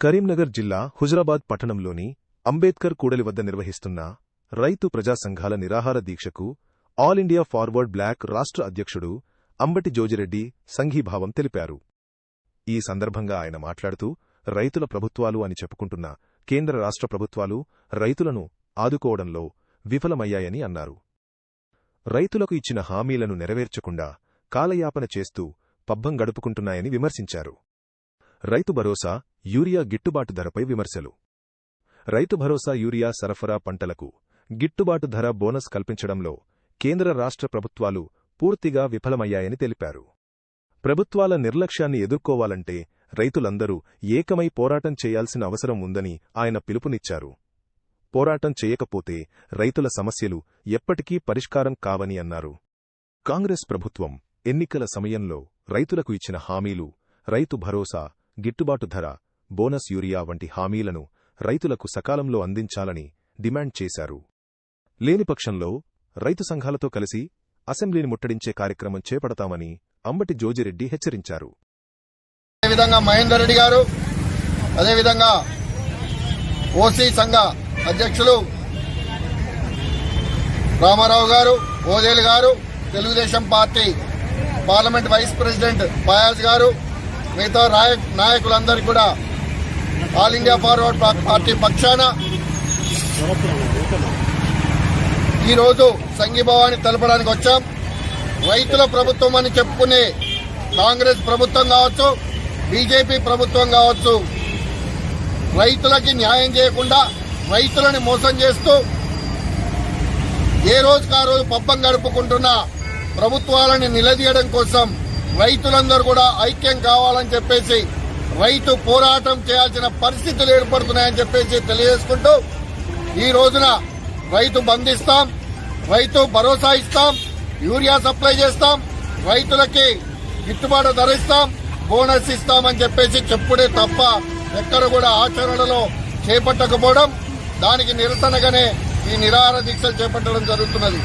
కరీంనగర్ జిల్లా హుజురాబాద్ పట్టణంలోని అంబేద్కర్ కూడలి వద్ద నిర్వహిస్తున్న రైతు ప్రజా సంఘాల నిరాహార దీక్షకు ఆల్ ఇండియా ఫార్వర్డ్ బ్లాక్ రాష్ట్ర అధ్యక్షుడు అంబటి జోజిరెడ్డి సంఘీభావం తెలిపారు. ఈ సందర్భంగా ఆయన మాట్లాడుతూ రైతుల ప్రభుత్వాలు అని చెప్పుకుంటున్న కేంద్ర రాష్ట్ర ప్రభుత్వాలు రైతులను ఆదుకోవడంలో విఫలమయ్యాయని అన్నారు. రైతులకు ఇచ్చిన హామీలను నెరవేర్చకుండా కాలయాపన చేస్తూ పబ్బం గడుపుకుంటున్నాయని విమర్శించారు. రైతు భరోసా, యూరియా గిట్టుబాటు ధరపై విమర్శలు. రైతు భరోసా యూరియా సరఫరా పంటలకు గిట్టుబాటు ధర బోనస్ కల్పించడంలో కేంద్ర రాష్ట్ర ప్రభుత్వాలు పూర్తిగా విఫలమయ్యాయని తెలిపారు. ప్రభుత్వాల నిర్లక్ష్యాన్ని ఎదుర్కోవాలంటే రైతులందరూ ఏకమై పోరాటం చేయాల్సిన అవసరం ఉందని ఆయన పిలుపునిచ్చారు. పోరాటం చేయకపోతే రైతుల సమస్యలు ఎప్పటికీ పరిష్కారం కావని అన్నారు. కాంగ్రెస్ ప్రభుత్వం ఎన్నికల సమయంలో రైతులకు ఇచ్చిన హామీలు, రైతు భరోసా, గిట్టుబాటు ధర, బోనస్ యూరియా వంటి హామీలను రైతులకు సకాలంలో అందించాలని డిమాండ్ చేశారు. లేని పక్షంలో రైతు సంఘాలతో కలిసి అసెంబ్లీని ముట్టడించే కార్యక్రమం చేపడతామని అంబటి జోజిరెడ్డి హెచ్చరించారు. అదేవిధంగా మహేందర్ రెడ్డి గారు, అదేవిధంగా ఓసీ సంఘ అధ్యక్షులు రామారావు గారు, ఓదేలు గారు, Telugu Desam party parliament vice president Fayaz గారు, మిగతా నాయకులందరికీ కూడా ఆల్ ఇండియా ఫార్వర్డ్ పార్టీ పక్షాన ఈరోజు సంఘీభావాన్ని తెలపడానికి వచ్చాం. రైతుల ప్రభుత్వం అని చెప్పుకునే కాంగ్రెస్ ప్రభుత్వం కావచ్చు, బీజేపీ ప్రభుత్వం కావచ్చు, రైతులకి న్యాయం చేయకుండా రైతులని మోసం చేస్తూ ఏ రోజుకు ఆ రోజు పబ్బం గడుపుకుంటున్న ప్రభుత్వాలని నిలదీయడం కోసం రైతులందరూ కూడా ఐక్యం కావాలని చెప్పేసి రైతు పోరాటం చేయాల్సిన పరిస్థితులు ఏర్పడుతున్నాయని చెప్పేసి తెలియజేసుకుంటూ ఈ రోజున రైతు బంధిస్తాం, రైతు భరోసా ఇస్తాం, యూరియా సప్లై చేస్తాం, రైతులకి గిట్టుబాటు ధర ఇస్తాం, బోనస్ ఇస్తామని చెప్పేసి చెప్పుడే తప్ప ఎక్కడ కూడా ఆచరణలో చేపట్టకపోవడం, దానికి నిరసనగానే ఈ నిరాహార దీక్షలు చేపట్టడం జరుగుతున్నది.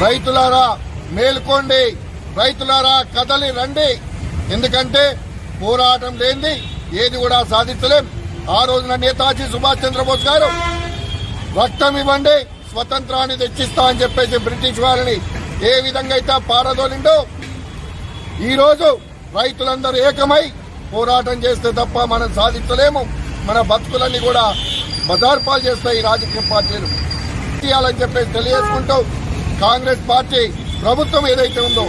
రైతులారా మేల్కోండి, రైతులారా కదలి రండి. ఎందుకంటే పోరాటం లేనిది ఏది కూడా సాధించలేం. ఆ రోజున నేతాజీ సుభాష్ చంద్రబోస్ గారు రక్తం ఇవ్వండి స్వతంత్రాన్ని తెచ్చిస్తా అని చెప్పేసి బ్రిటిష్ వారిని ఏ విధంగా అయితే పారదోలిండో, ఈరోజు రైతులందరూ ఏకమై పోరాటం చేస్తే తప్ప మనం సాధించలేము. మన బతుకులన్నీ కూడా బజార్పాలు చేస్తాయి ఈ రాజకీయ పార్టీలు చేయాలని చెప్పేసి తెలియజేసుకుంటూ కాంగ్రెస్ పార్టీ ప్రభుత్వం ఏదైతే ఉందో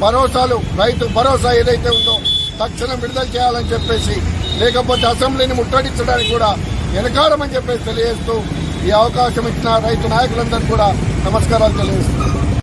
భరోసాలు, రైతు భరోసా ఏదైతే ఉందో తక్షణం విడుదల చేయాలని చెప్పేసి, లేకపోతే అసెంబ్లీని ముట్టడించడానికి కూడా వెనకాడమని చెప్పేసి తెలియజేస్తూ ఈ అవకాశం ఇచ్చిన రైతు నాయకులందరికీ కూడా నమస్కారాలు తెలియజేస్తున్నాను.